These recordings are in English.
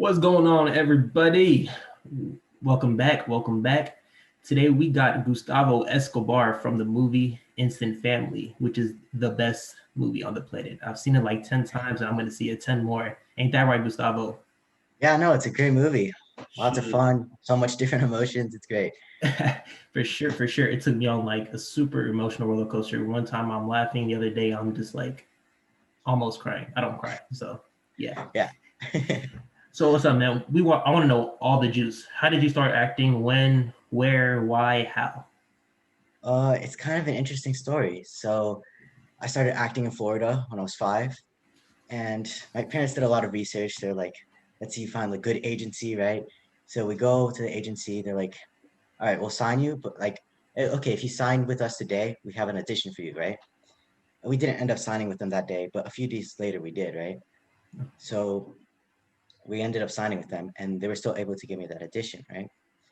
What's going on, everybody? Welcome back. Welcome back. Today we got Gustavo Escobar from the movie Instant Family, which is the best movie on the planet. I've seen it like 10 times and I'm going to see it 10 more. Ain't that right, Gustavo? Yeah, no, it's a great movie. Lots of Shoot. fun, so much different emotions. It's great. For sure, for sure. It took me on like a super emotional roller coaster. One time I'm laughing, the other day I'm just like almost crying. I don't cry. So, yeah. Yeah. So what's up, man? I want to know all the juice. How did you start acting? When? Where? Why? How? It's kind of an interesting story. So I started acting in Florida when I was 5, and my parents did a lot of research. They're like, let's see, find a good agency, right? So we go to the agency. They're like, all right, we'll sign you, but like, okay, if you sign with us today, we have an audition for you, right? And we didn't end up signing with them that day, but a few days later we did, right? So we ended up signing with them, and they were still able to give me that audition, right?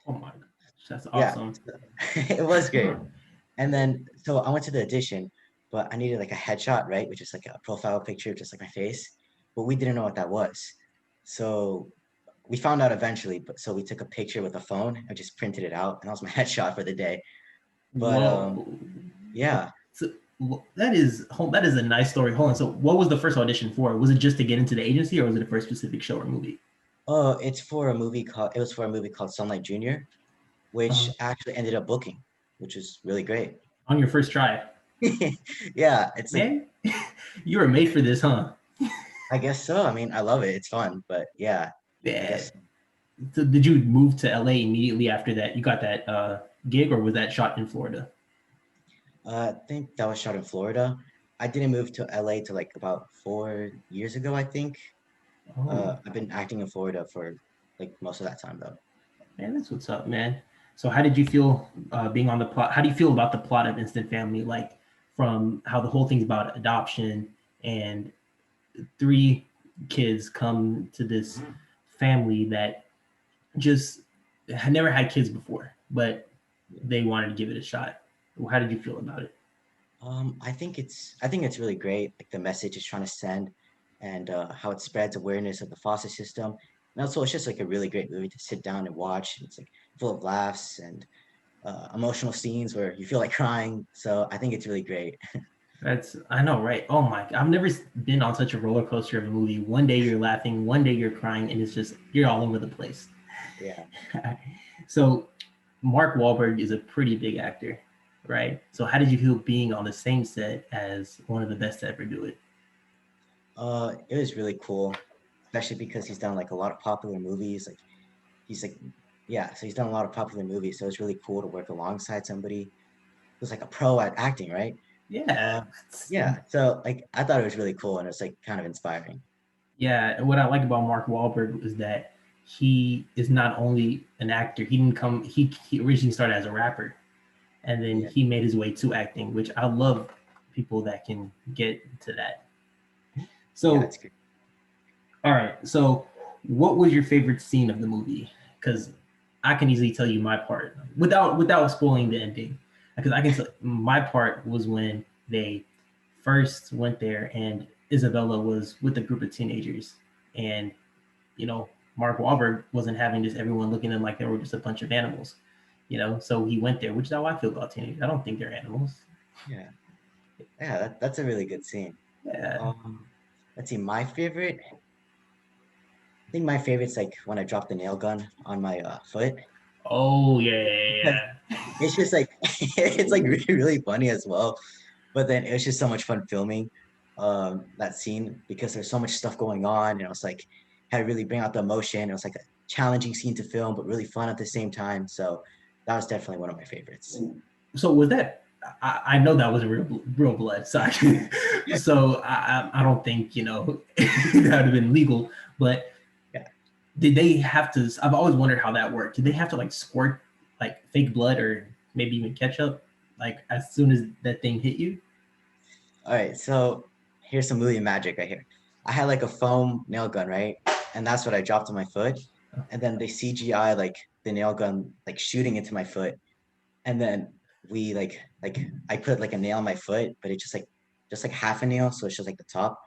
Oh my gosh, that's Yeah, awesome. it was great. And then, so I went to the audition, but I needed like a headshot, right? Which is like a profile picture, just like my face. But we didn't know what that was. So we found out eventually, but so we took a picture with a phone and just printed it out, and that was my headshot for the day. But Whoa. yeah, So, that is a nice story. Hold on. So what was the first audition for? Was it just to get into the agency or was it for a specific show or movie? oh, it was for a movie called Sunlight Junior, which Uh, actually ended up booking, which was really great. on your first try. Yeah, it's like, Man, you were made for this, huh? I guess so. I mean, I love it. It's fun, but yeah, I Yeah. guess. So did you move to LA immediately after that? You got that gig or was that shot in Florida? I think that was shot in Florida. I didn't move to LA to like about 4 years ago, I think. Oh, I've been acting in Florida for like most of that time though. man, that's what's up, man. So, how did you feel being on the plot? How do you feel about the plot of Instant Family? Like, from how the whole thing's about adoption and three kids come to this family that just had never had kids before, but they wanted to give it a shot. How did you feel about it? I think it's really great, like the message it's trying to send, and how it spreads awareness of the foster system. And also, it's just like a really great movie to sit down and watch. It's like full of laughs and emotional scenes where you feel like crying. So I think it's really great. That's I know, right? Oh my! I've never been on such a roller coaster of a movie. One day you're laughing, one day you're crying, and it's just you're all over the place. Yeah. So Mark Wahlberg is a pretty big actor, right? So how did you feel being on the same set as one of the best to ever do it? It was really cool, especially because he's done like a lot of popular movies. Like he's like, yeah, so he's done a lot of popular movies. So it's really cool to work alongside somebody who's like a pro at acting, right? Yeah, Uh, yeah. So like I thought it was really cool and it's like kind of inspiring. yeah. And what I like about Mark Wahlberg is that he is not only an actor. He didn't come. He originally started as a rapper, and then Yeah. he made his way to acting, which I love people that can get to that. Yeah, So it's good. all right. So, what was your favorite scene of the movie? Because I can easily tell you my part without spoiling the ending. Because I can tell my part was when they first went there and Isabella was with a group of teenagers, and Mark Wahlberg wasn't having just everyone looking at them like they were just a bunch of animals. So he went there, which is how I feel about teenagers. I don't think they're animals. Yeah. Yeah, that's a really good scene. Yeah. Um, let's see, my favorite. I think my favorite's like when I dropped the nail gun on my foot. Oh yeah, Because yeah, it's just like it's like really, really funny as well. But then it was just so much fun filming that scene because there's so much stuff going on, and it was like had to really bring out the emotion. It was like a challenging scene to film, but really fun at the same time. So that was definitely one of my favorites. yeah. So was that? I know that was real blood. So I don't think that would have been legal. But Yeah. did they have to? I've always wondered how that worked. Did they have to like squirt like fake blood or maybe even ketchup like as soon as that thing hit you? All right. So here's some movie magic right here. I had like a foam nail gun, right? And that's what I dropped on my foot. And then they CGI like the nail gun like shooting into my foot. And then we like I put like a nail on my foot, but it's just like half a nail, so it's just like the top.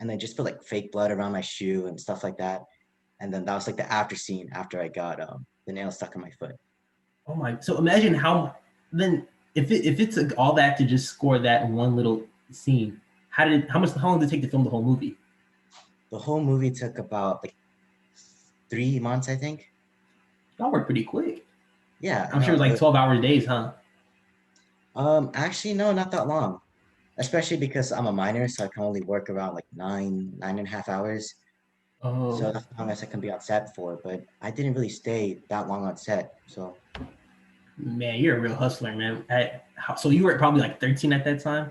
And then just put like fake blood around my shoe and stuff like that. and then that was like the after scene after I got the nail stuck in my foot. Oh my! So imagine how then if it's all that to just score that one little scene. How long did it take to film the whole movie? The whole movie took about like 3 months, I think. Y'all worked pretty quick. Yeah, I'm sure it no, was like 12 hour days, huh? actually no, not that long. Especially because I'm a minor, so I can only work around like 9.5 hours. So Oh that's the longest I can be on set for. But I didn't really stay that long on set. So man, you're a real hustler, man. So you were probably like 13 at that time,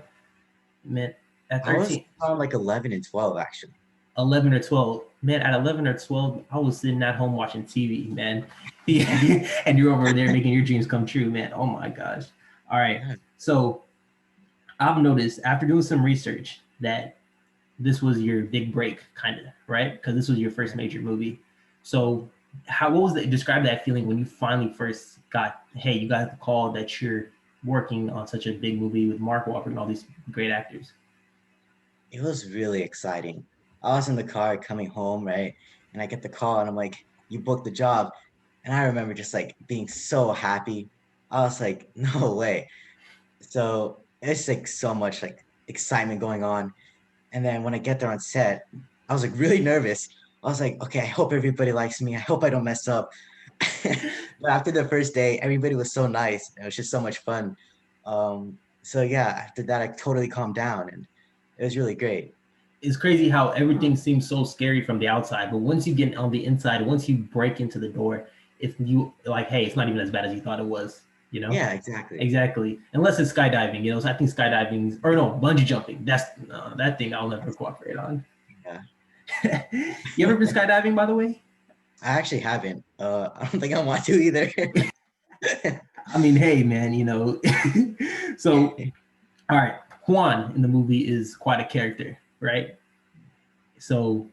man. At I was 13, around like 11 and 12 actually. 11 or 12, man. At 11 or 12, I was sitting at home watching TV, man. And you're over there making your dreams come true, man. Oh my gosh. All right. Yeah, So I've noticed after doing some research that this was your big break, kind of, right? Because this was your first major movie. So, what was describe that feeling when you finally first got, hey, you got the call that you're working on such a big movie with Mark Wahlberg and all these great actors? it was really exciting. I was in the car coming home, right? And I get the call and I'm like, you booked the job. And I remember just like being so happy. I was like, no way. So it's like so much like excitement going on. And then when I get there on set, I was like really nervous. I was like, okay, I hope everybody likes me. I hope I don't mess up. But after the first day, everybody was so nice. It was just so much fun. So yeah, after that, I totally calmed down and it was really great. It's crazy how everything seems so scary from the outside, but once you get on the inside, once you break into the door, if you like, hey, it's not even as bad as you thought it was, you know? Yeah, exactly. Exactly. Unless it's skydiving, you know. So I think skydiving, or no, bungee jumping. That's that thing I'll never cooperate on. Yeah. You ever been skydiving, by the way? I actually haven't. I don't think I want to either. I mean, hey, man, you know. So, all right, Juan in the movie is quite a character, right? So,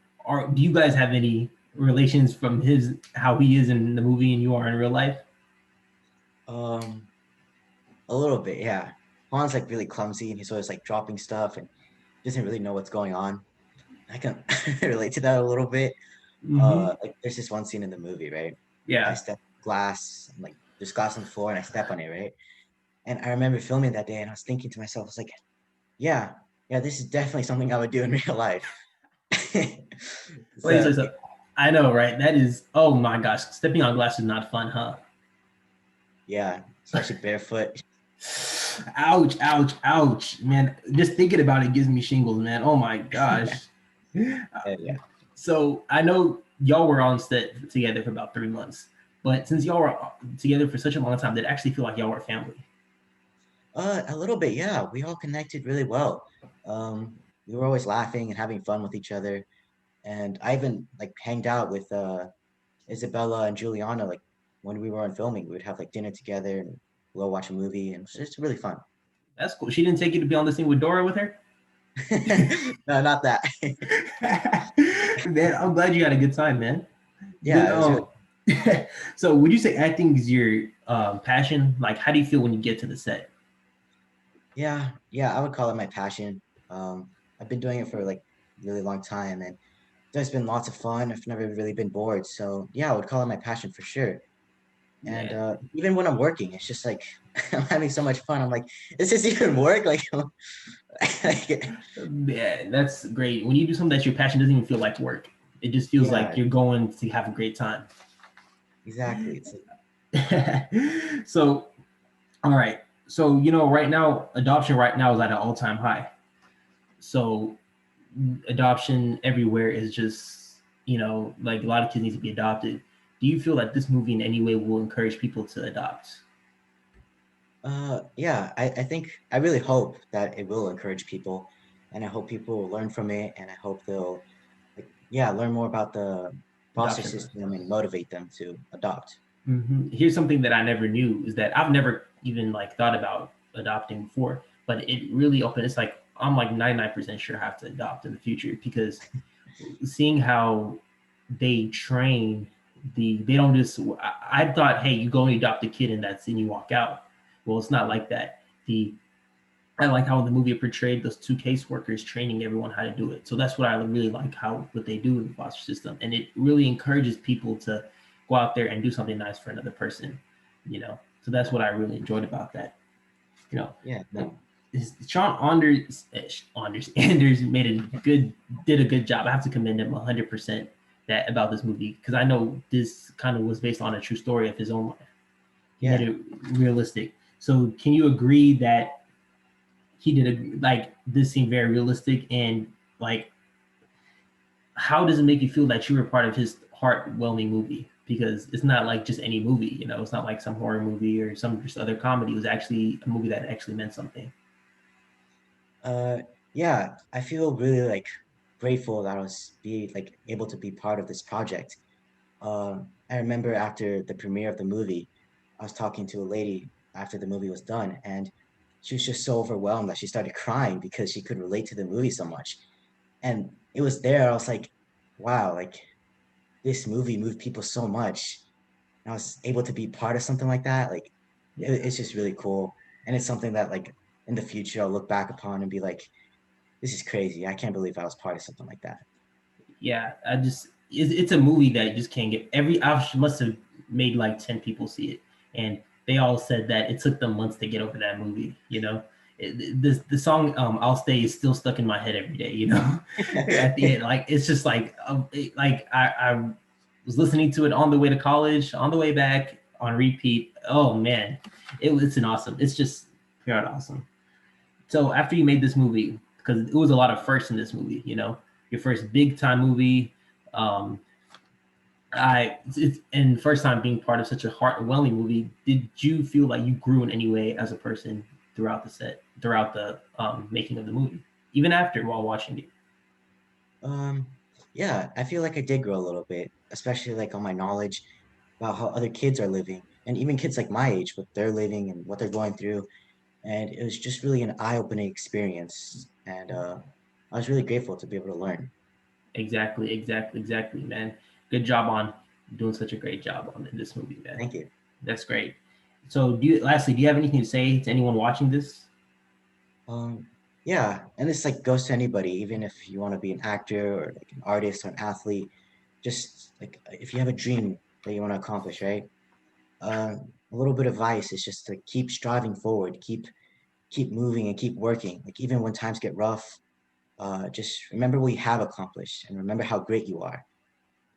do you guys have any relations from his how he is in the movie and you are in real life? Um, a little bit, yeah. Juan's like really clumsy and he's always like dropping stuff and doesn't really know what's going on. I can relate to that a little bit. Mm-hmm. Like there's this one scene in the movie, right? I Yeah. step glass, and, like there's glass on the floor and I step on it, right? And I remember filming that day and I was thinking to myself, I was like, yeah, yeah, this is definitely something I would do in real life. Wait, So I know, right? That is, oh my gosh, stepping on glass is not fun, huh? yeah, especially barefoot. Ouch, ouch, ouch, man. Just thinking about it gives me shingles, man. Oh my gosh. Yeah. So I know y'all were on set together for about 3 months, but since y'all were together for such a long time, did it actually feel like y'all were family? A little bit, yeah. We all connected really well. We were always laughing and having fun with each other. And I even like hanged out with Isabella and Juliana like when we were on filming. We would have like dinner together and we'll watch a movie and it's just really fun. That's cool. She didn't take you to be on the scene with Dora with her? No, not that. Man, I'm glad you had a good time, man. Did Yeah, it was really so would you say acting is your passion? Like how do you feel when you get to the set? yeah, yeah, I would call it my passion. I've been doing it for like a really long time and there's been lots of fun. I've never really been bored. So yeah, I would call it my passion for sure. And Man, even when I'm working, it's just like I'm having so much fun. I'm like, is this even work? Like, like, man, that's great. When you do something that's your passion, it doesn't even feel like work. It just feels like yeah, you're going to have a great time. exactly. It's like, So, all right. So, you know, right now, adoption right now is at an all-time high. So, adoption everywhere is just, you know, like a lot of kids need to be adopted. Do you feel that this movie in any way will encourage people to adopt? yeah, I think I really hope that it will encourage people, and I hope people will learn from it, and I hope they'll, like, yeah, learn more about the foster Adoption. system and motivate them to adopt. Here's something that I never knew is that I've never even like thought about adopting before, but it really opened. It's like I'm like 99% sure I have to adopt in the future because seeing how they train they don't just I thought, hey, you go and adopt a kid and that's and you walk out. Well, it's not like that. The I like how the movie portrayed those two caseworkers training everyone how to do it. So that's what I really like how what they do in the foster system, and it really encourages people to go out there and do something nice for another person. You know, so that's what I really enjoyed about that. You know, Yeah, no, Sean Anders made did a good job. I have to commend him 100% that about this movie because I know this kind of was based on a true story of his own life. He made yeah. it realistic. So can you agree that he did like this seemed very realistic and like how does it make you feel that you were part of his heartwarming movie? Because it's not like just any movie, you know, it's not like some horror movie or some just other comedy. It was actually a movie that actually meant something. Uh, yeah, I feel really like grateful that I was be like able to be part of this project. I remember after the premiere of the movie, I was talking to a lady after the movie was done, and she was just so overwhelmed that she started crying because she could relate to the movie so much. And it was there, I was like, wow, like this movie moved people so much. And I was able to be part of something like that. Like Yeah. it's just really cool. And it's something that like in the future I'll look back upon and be like, this is crazy. I can't believe I was part of something like that. Yeah, it's a movie that you just can't get. I must have made like 10 people see it, and they all said that it took them months to get over that movie. You know, the song "I'll Stay" is still stuck in my head every day. You know, at the end, like it's just like I was listening to it on the way to college, on the way back, on repeat. Oh man, it's an awesome. It's just pure awesome. So after you made this movie, because it was a lot of firsts in this movie, you know, your first big time movie, um, and first time being part of such a heartwarming movie, did you feel like you grew in any way as a person throughout the making of the movie, even after while watching it? Um, yeah, I feel like I did grow a little bit, especially like on my knowledge about how other kids are living, and even kids like my age, what they're living and what they're going through. And it was just really an eye-opening experience. And I was really grateful to be able to learn. Exactly, man. Good job on doing such a great job on this movie, man. Thank you. That's great. So, do you have anything to say to anyone watching this? Um, yeah, and this like goes to anybody, even if you want to be an actor or like an artist or an athlete, just like if you have a dream that you want to accomplish, right? A little bit of advice is just to keep striving forward, keep moving and keep working. Like even when times get rough, just remember what you have accomplished and remember how great you are.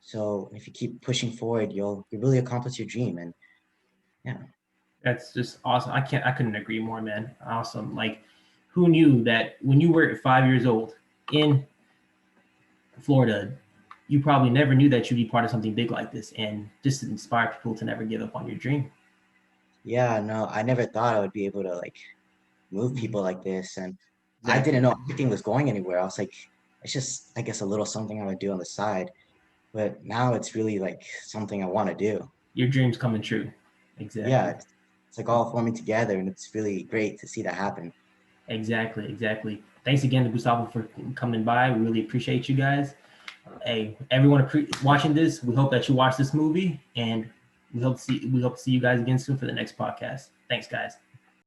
So if you keep pushing forward, you'll really accomplish your dream. And yeah, That's just awesome. I couldn't agree more, man. Awesome. Like, who knew that when you were 5 years old in Florida, you probably never knew that you'd be part of something big like this, and just to inspire people to never give up on your dream. yeah, no, I never thought I would be able to like move Mhm. people like this. And I didn't Exactly. know anything was going anywhere. I was like, it's just, I guess, a little something I would do on the side. But now it's really like something I want to do. Your dreams coming true. Yeah, Exactly. it's like all forming together, and it's really great to see that happen. Exactly. Thanks again to Gustavo for coming by. We really appreciate you guys. Hey, everyone watching this, we hope that you watch this movie, and we hope to see you guys again soon for the next podcast. Thanks, guys.